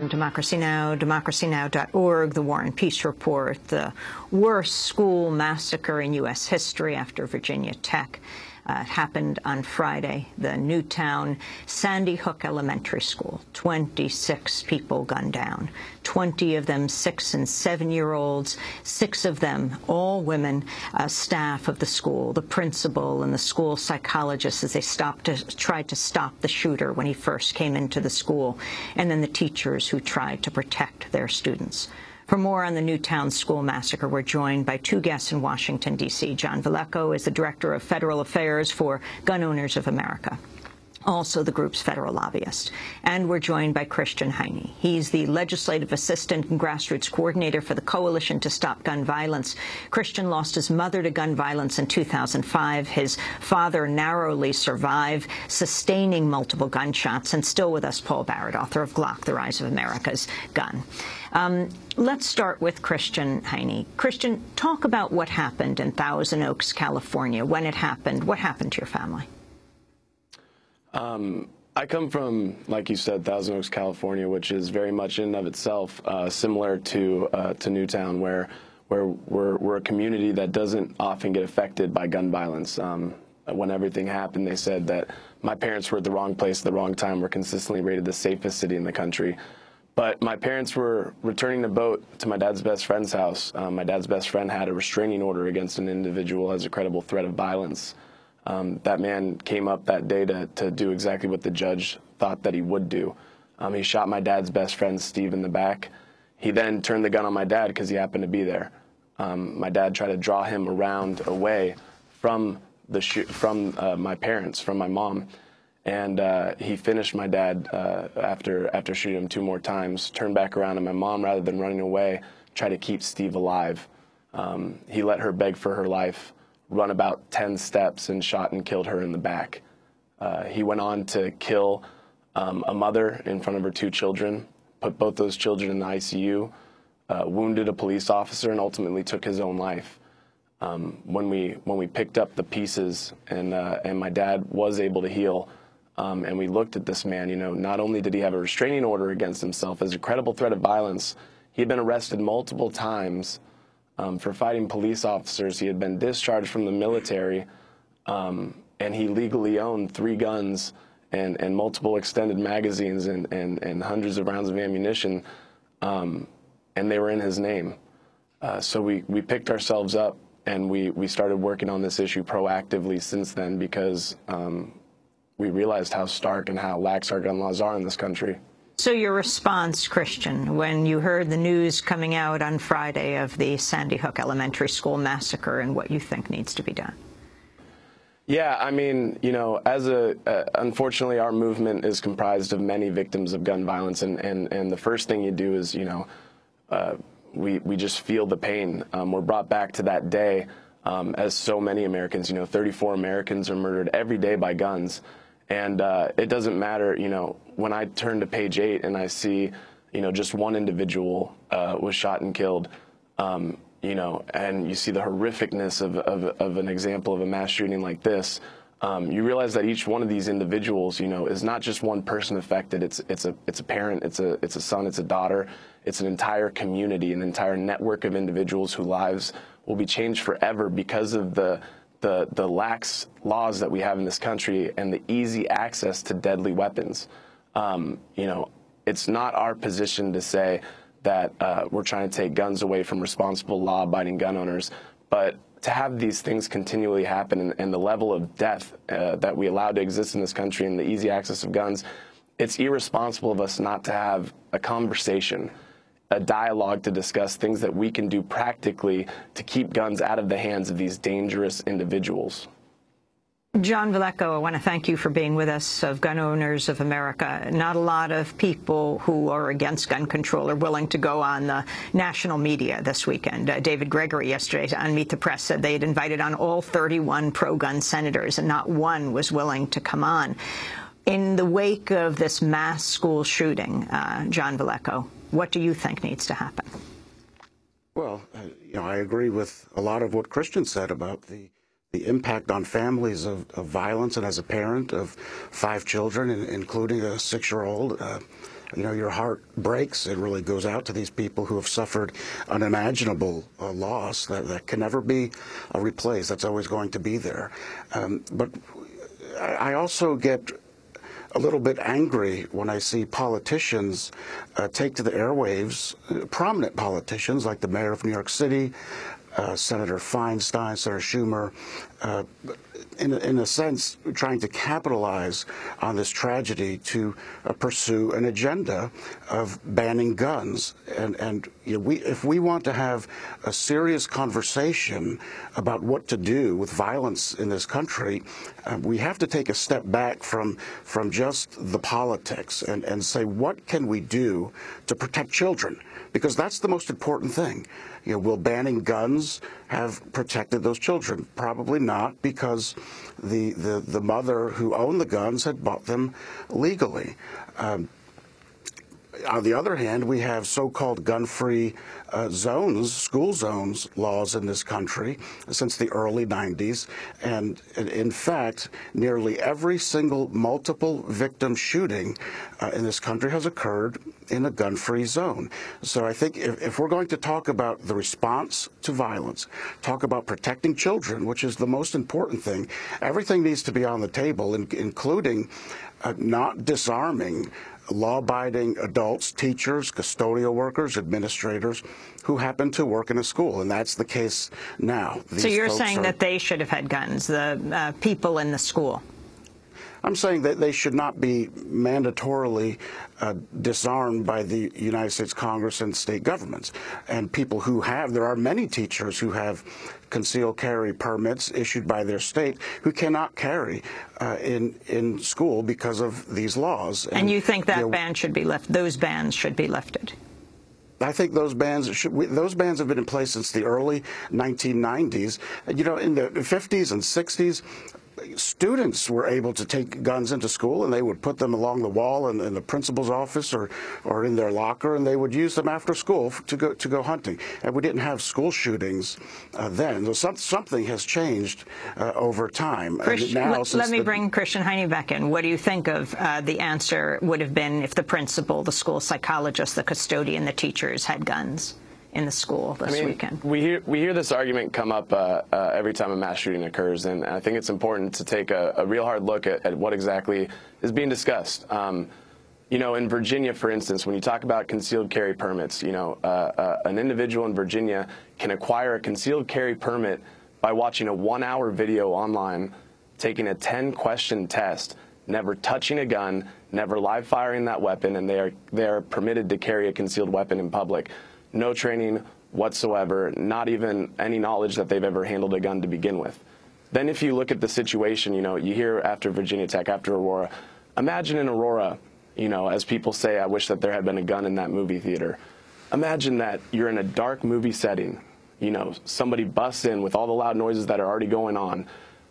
Democracy Now!, democracynow.org, the War and Peace Report, the worst school massacre in U.S. history after Virginia Tech. It happened on Friday, the Newtown Sandy Hook Elementary School. 26 people gunned down, 20 of them 6- and 7-year-olds, 6 of them all women, staff of the school, the principal and the school psychologist as they tried to stop the shooter when he first came into the school, and then the teachers who tried to protect their students. For more on the Newtown school massacre, we're joined by 2 guests in Washington, D.C. John Velleco is the Director of Federal Affairs for Gun Owners of America, also the group's federal lobbyist. And we're joined by Christian Heyne. He's the legislative assistant and grassroots coordinator for the Coalition to Stop Gun Violence. Christian lost his mother to gun violence in 2005. His father narrowly survived, sustaining multiple gunshots. And still with us, Paul Barrett, author of Glock, The Rise of America's Gun. Let's start with Christian Heyne. Christian, talk about what happened in Thousand Oaks, California, when it happened. What happened to your family? I come from, like you said, Thousand Oaks, California, which is very much in and of itself similar to Newtown, where we're a community that doesn't often get affected by gun violence. When everything happened, they said that my parents were at the wrong place at the wrong time. We're consistently rated the safest city in the country. But my parents were returning the boat to my dad's best friend's house. My dad's best friend had a restraining order against an individual as a credible threat of violence. That man came up that day to do exactly what the judge thought that he would do. He shot my dad's best friend, Steve, in the back. He then turned the gun on my dad because he happened to be there. My dad tried to draw him around away from my parents, from my mom. And he finished my dad after shooting him 2 more times, turned back around, and my mom, rather than running away, tried to keep Steve alive. He let her beg for her life, run about 10 steps, and shot and killed her in the back. He went on to kill a mother in front of her 2 children, put both those children in the ICU, wounded a police officer, and ultimately took his own life. When we picked up the pieces and my dad was able to heal, and we looked at this man, not only did he have a restraining order against himself as a credible threat of violence, he had been arrested multiple times for fighting police officers. He had been discharged from the military, and he legally owned 3 guns and multiple extended magazines and hundreds of rounds of ammunition, and they were in his name. So we picked ourselves up, and we started working on this issue proactively since then because we realized how stark and how lax our gun laws are in this country. So your response, Christian, when you heard the news coming out on Friday of the Sandy Hook Elementary School massacre and what you think needs to be done? Yeah, I mean, unfortunately, our movement is comprised of many victims of gun violence, and the first thing you do is, we just feel the pain. We're brought back to that day, as so many Americans, 34 Americans are murdered every day by guns. And it doesn't matter, when I turn to page 8 and I see, just one individual was shot and killed, and you see the horrificness of an example of a mass shooting like this, you realize that each one of these individuals, is not just one person affected. It's a parent, it's a son, it's a daughter, it's an entire community, an entire network of individuals whose lives will be changed forever because of the lax laws that we have in this country and the easy access to deadly weapons. It's not our position to say that we're trying to take guns away from responsible, law-abiding gun owners, but to have these things continually happen and the level of death that we allow to exist in this country and the easy access of guns, it's irresponsible of us not to have a conversation, a dialogue to discuss things that we can do practically to keep guns out of the hands of these dangerous individuals. John Velleco, I want to thank you for being with us, of Gun Owners of America. Not a lot of people who are against gun control are willing to go on the national media this weekend. David Gregory yesterday on Meet the Press said they had invited on all 31 pro-gun senators, and not one was willing to come on. In the wake of this mass school shooting, John Velleco, what do you think needs to happen? Well, I agree with a lot of what Christian said about the impact on families of violence, and as a parent of 5 children, including a 6-year-old, your heart breaks. It really goes out to these people who have suffered unimaginable loss that can never be replaced. That's always going to be there. But I also get a little bit angry when I see politicians take to the airwaves, prominent politicians like the mayor of New York City, Senator Feinstein, Senator Schumer, in a sense, trying to capitalize on this tragedy to pursue an agenda of banning guns. And if we want to have a serious conversation about what to do with violence in this country, we have to take a step back from just the politics and say, what can we do to protect children? Because that's the most important thing. Will banning guns have protected those children? Probably not, because the mother who owned the guns had bought them legally. On the other hand, we have so-called gun-free zones, school zones laws in this country since the early 90s. And in fact, nearly every single multiple victim shooting in this country has occurred in a gun-free zone. So I think if we're going to talk about the response to violence, talk about protecting children, which is the most important thing, everything needs to be on the table, including not disarming law-abiding adults, teachers, custodial workers, administrators who happen to work in a school, and that's the case now. So you're saying that they should have had guns, the people in the school? I'm saying that they should not be mandatorily disarmed by the United States Congress and state governments. And people who have, there are many teachers who have concealed carry permits issued by their state who cannot carry in school because of these laws. And you think that ban should be left? Those bans should be lifted? I think those bans have been in place since the early 1990s. In the 50s and 60s, students were able to take guns into school, and they would put them along the wall in the principal's office or in their locker, and they would use them after school to go hunting. And we didn't have school shootings then. So something has changed over time. Let me bring Christian Heyne back in. What do you think of the answer would have been if the principal, the school psychologist, the custodian, the teachers had guns in the school this weekend? We hear this argument come up every time a mass shooting occurs, and I think it's important to take a real hard look at what exactly is being discussed. In Virginia, for instance, when you talk about concealed carry permits, an individual in Virginia can acquire a concealed carry permit by watching a 1-hour video online, taking a 10-question test, never touching a gun, never live firing that weapon, and they are permitted to carry a concealed weapon in public. No training whatsoever, not even any knowledge that they've ever handled a gun to begin with. Then if you look at the situation, you hear after Virginia Tech, after Aurora, imagine in Aurora, as people say, I wish that there had been a gun in that movie theater. Imagine that you're in a dark movie setting, somebody busts in with all the loud noises that are already going on,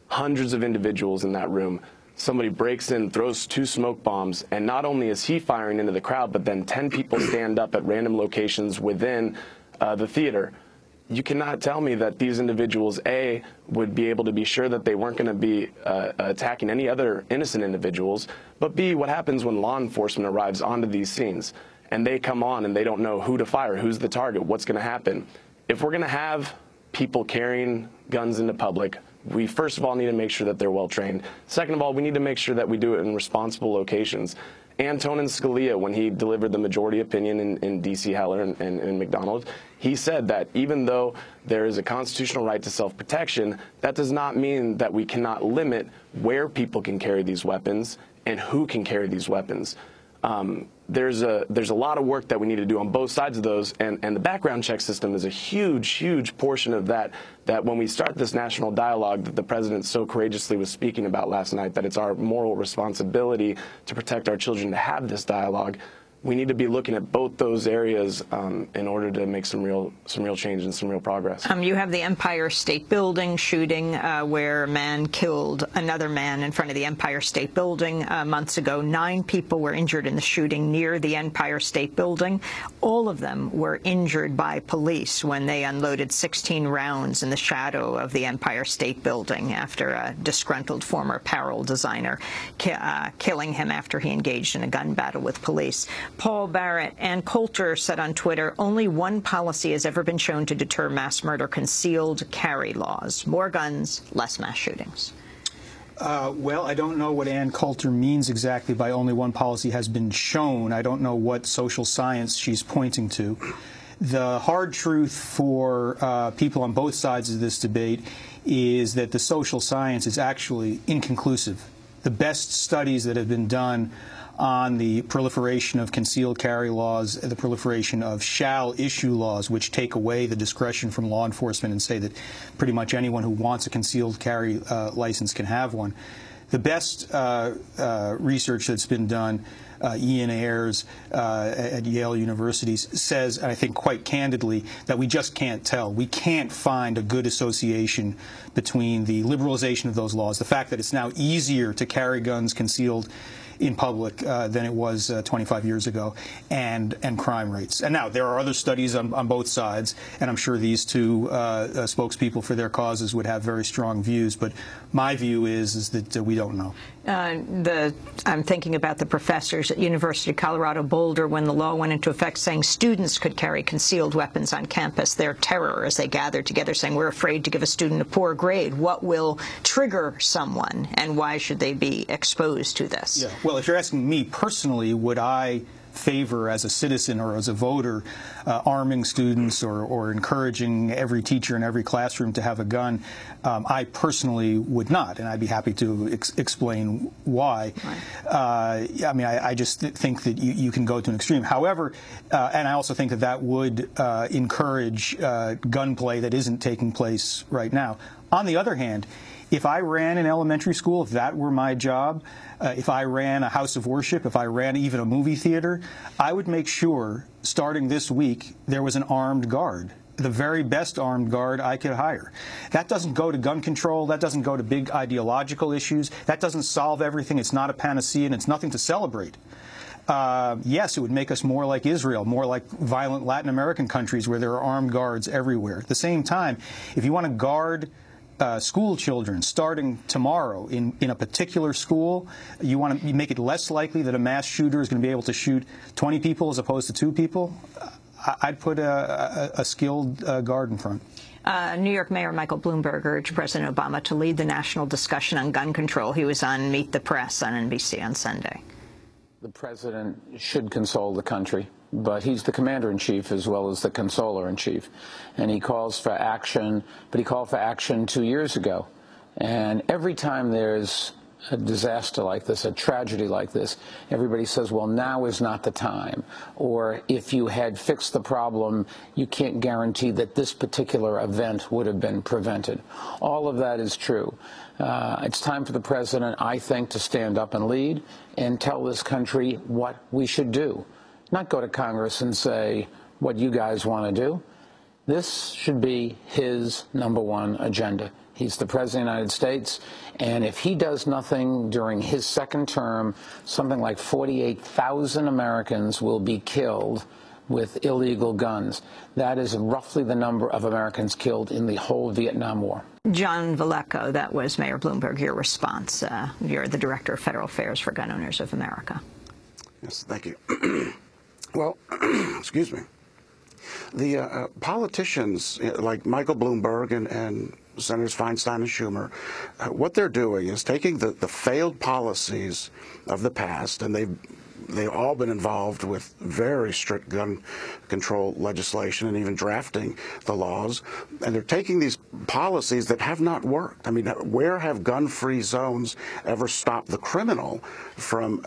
hundreds of individuals in that room. Somebody breaks in, throws 2 smoke bombs, and not only is he firing into the crowd, but then 10 people stand up at random locations within the theater. You cannot tell me that these individuals, A, would be able to be sure that they weren't going to be attacking any other innocent individuals, but B, what happens when law enforcement arrives onto these scenes and they come on and they don't know who to fire, who's the target, what's going to happen. If we're going to have people carrying guns into public, we first of all need to make sure that they're well trained. Second of all, we need to make sure that we do it in responsible locations. Antonin Scalia, when he delivered the majority opinion in D.C. Heller and McDonald, he said that even though there is a constitutional right to self-protection, that does not mean that we cannot limit where people can carry these weapons and who can carry these weapons. There's a lot of work that we need to do on both sides of those, and the background check system is a huge portion of that when we start this national dialogue that the president so courageously was speaking about last night, that it's our moral responsibility to protect our children to have this dialogue. We need to be looking at both those areas in order to make some real change and some real progress. You have the Empire State Building shooting where a man killed another man in front of the Empire State Building months ago. 9 people were injured in the shooting near the Empire State Building. All of them were injured by police when they unloaded 16 rounds in the shadow of the Empire State Building after a disgruntled former apparel designer killing him after he engaged in a gun battle with police. Paul Barrett and Coulter said on Twitter, only one policy has ever been shown to deter mass murder: concealed carry laws. More guns, less mass shootings. Well, I don't know what Ann Coulter means exactly by only one policy has been shown. I don't know what social science she's pointing to. The hard truth for people on both sides of this debate is that the social science is actually inconclusive. The best studies that have been done on the proliferation of concealed carry laws, the proliferation of shall issue laws, which take away the discretion from law enforcement and say that pretty much anyone who wants a concealed carry license can have one. The best research that's been done, Ian Ayres at Yale University, says, and I think quite candidly, that we just can't tell. We can't find a good association between the liberalization of those laws, the fact that it's now easier to carry guns concealed in public than it was 25 years ago, and crime rates. And now there are other studies on both sides, and I'm sure these two spokespeople for their causes would have very strong views. But my view is that we don't know. I'm thinking about the professors at University of Colorado Boulder when the law went into effect, saying students could carry concealed weapons on campus. Their terror as they gathered together, saying we're afraid to give a student a poor grade. What will trigger someone, and why should they be exposed to this? Yeah. Well, if you're asking me personally, would I favor as a citizen or as a voter arming students or encouraging every teacher in every classroom to have a gun? I personally would not, and I'd be happy to explain why. Right. I mean, I just think that you can go to an extreme. However, and I also think that that would encourage gunplay that isn't taking place right now. On the other hand, if I ran an elementary school, if that were my job, if I ran a house of worship, if I ran even a movie theater, I would make sure, starting this week, there was an armed guard, the very best armed guard I could hire. That doesn't go to gun control. That doesn't go to big ideological issues. That doesn't solve everything. It's not a panacea, and it's nothing to celebrate. Yes, it would make us more like Israel, more like violent Latin American countries where there are armed guards everywhere. At the same time, if you want to guard school children starting tomorrow in a particular school, you want to make it less likely that a mass shooter is going to be able to shoot 20 people as opposed to 2 people, I'd put a skilled guard in front. New York Mayor Michael Bloomberg urged President Obama to lead the national discussion on gun control. He was on Meet the Press on NBC on Sunday. The president should console the country, but he's the commander-in-chief as well as the consoler-in-chief. And he calls for action, but he called for action 2 years ago. And every time there's a disaster like this, a tragedy like this, everybody says, well, now is not the time. Or if you had fixed the problem, you can't guarantee that this particular event would have been prevented. All of that is true. It's time for the president, I think, to stand up and lead and tell this country what we should do. Not go to Congress and say what you guys want to do. This should be his #1 agenda. He's the President of the United States, and if he does nothing during his second term, something like 48,000 Americans will be killed with illegal guns. That is roughly the number of Americans killed in the whole Vietnam War. John Velleco, that was Mayor Bloomberg, your response. You're the Director of Federal Affairs for Gun Owners of America. Yes, thank you. Well, excuse me. The politicians like Michael Bloomberg and Senators Feinstein and Schumer, what they're doing is taking the failed policies of the past, and they've all been involved with very strict gun control legislation and even drafting the laws, and they're taking these policies that have not worked. I mean, where have gun-free zones ever stopped the criminal from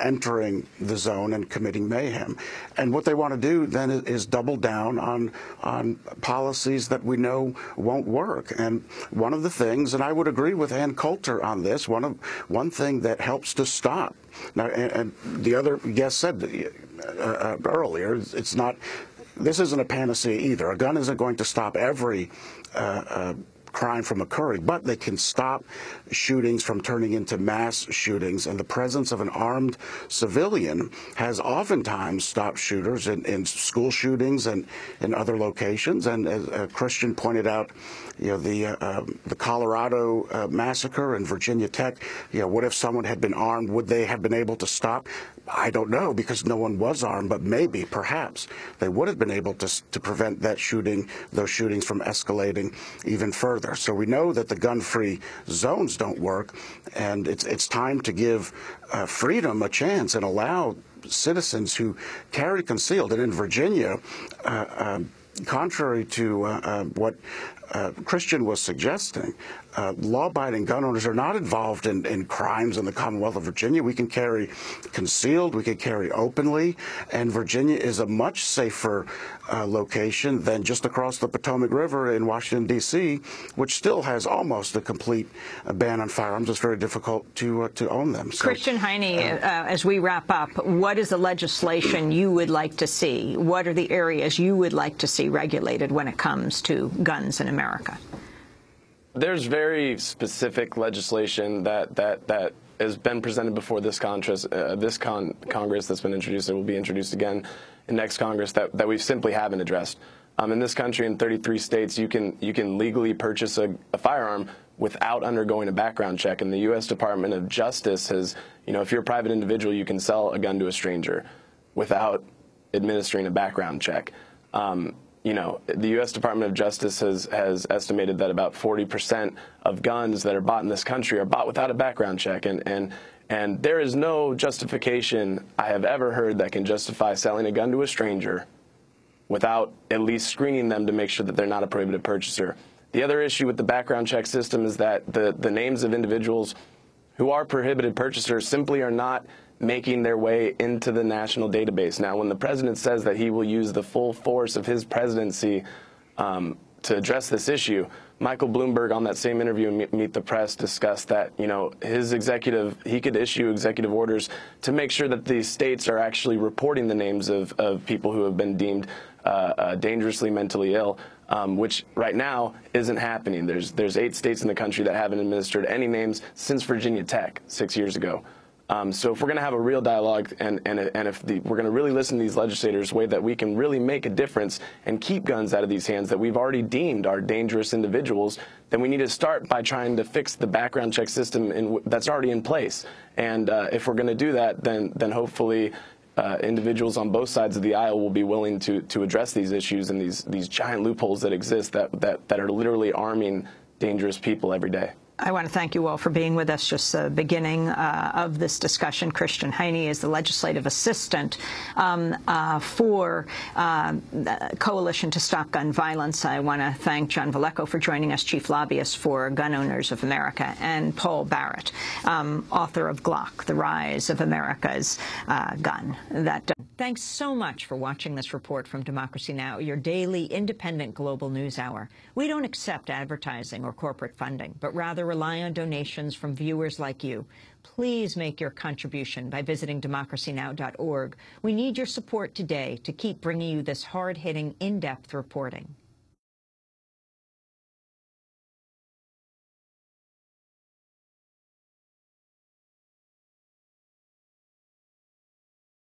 entering the zone and committing mayhem? And what they want to do then is double down on policies that we know won't work. And one of the things, and I would agree with Ann Coulter on this, one thing that helps to stop. Now, and the other guest said earlier, this isn't a panacea either. A gun isn't going to stop every crime from occurring, but they can stop shootings from turning into mass shootings. And the presence of an armed civilian has oftentimes stopped shooters in school shootings and in other locations. And as Christian pointed out, the Colorado massacre and Virginia Tech, what if someone had been armed? Would they have been able to stop? I don't know, because no one was armed, but maybe, perhaps, they would have been able to prevent those shootings from escalating even further. So we know that the gun-free zones don't work, and it's time to give freedom a chance and allow citizens who carry concealed. And in Virginia, contrary to what Christian was suggesting, law-abiding gun owners are not involved in crimes in the Commonwealth of Virginia. We can carry concealed, we can carry openly, and Virginia is a much safer location than just across the Potomac River in Washington, D.C., which still has almost a complete ban on firearms. It's very difficult to own them. So, Christian Heyne, as we wrap up, what is the legislation you would like to see? What are the areas you would like to see regulated when it comes to guns in America? There's very specific legislation that has been presented before this Congress that's been introduced and will be introduced again in next Congress that we simply haven't addressed. In this country, in 33 states, you can legally purchase a firearm without undergoing a background check. And the U.S. Department of Justice has, if you're a private individual, you can sell a gun to a stranger without administering a background check. The U.S. Department of Justice has estimated that about 40% of guns that are bought in this country are bought without a background check. And there is no justification I have ever heard that can justify selling a gun to a stranger without at least screening them to make sure that they're not a prohibited purchaser. The other issue with the background check system is that the names of individuals who are prohibited purchasers simply are not making their way into the national database. Now, when the president says that he will use the full force of his presidency to address this issue, Michael Bloomberg, on that same interview in Meet the Press, discussed that, he could issue executive orders to make sure that the states are actually reporting the names of people who have been deemed dangerously mentally ill, which right now isn't happening. There's 8 states in the country that haven't administered any names since Virginia Tech 6 years ago. So if we're going to have a real dialogue and if we're going to really listen to these legislators, a way that we can really make a difference and keep guns out of these hands that we've already deemed are dangerous individuals, then we need to start by trying to fix the background check system that's already in place. And if we're going to do that, then hopefully individuals on both sides of the aisle will be willing to address these issues and these giant loopholes that exist that are literally arming dangerous people every day. I want to thank you all for being with us. Just the beginning of this discussion. Christian Heyne is the legislative assistant for Coalition to Stop Gun Violence. I want to thank John Velleco for joining us, chief lobbyist for Gun Owners of America, and Paul Barrett, author of Glock, The Rise of America's Gun. Thanks so much for watching this report from Democracy Now!, your daily independent global news hour. We don't accept advertising or corporate funding, but rather rely on donations from viewers like you. Please make your contribution by visiting democracynow.org. We need your support today to keep bringing you this hard-hitting, in-depth reporting.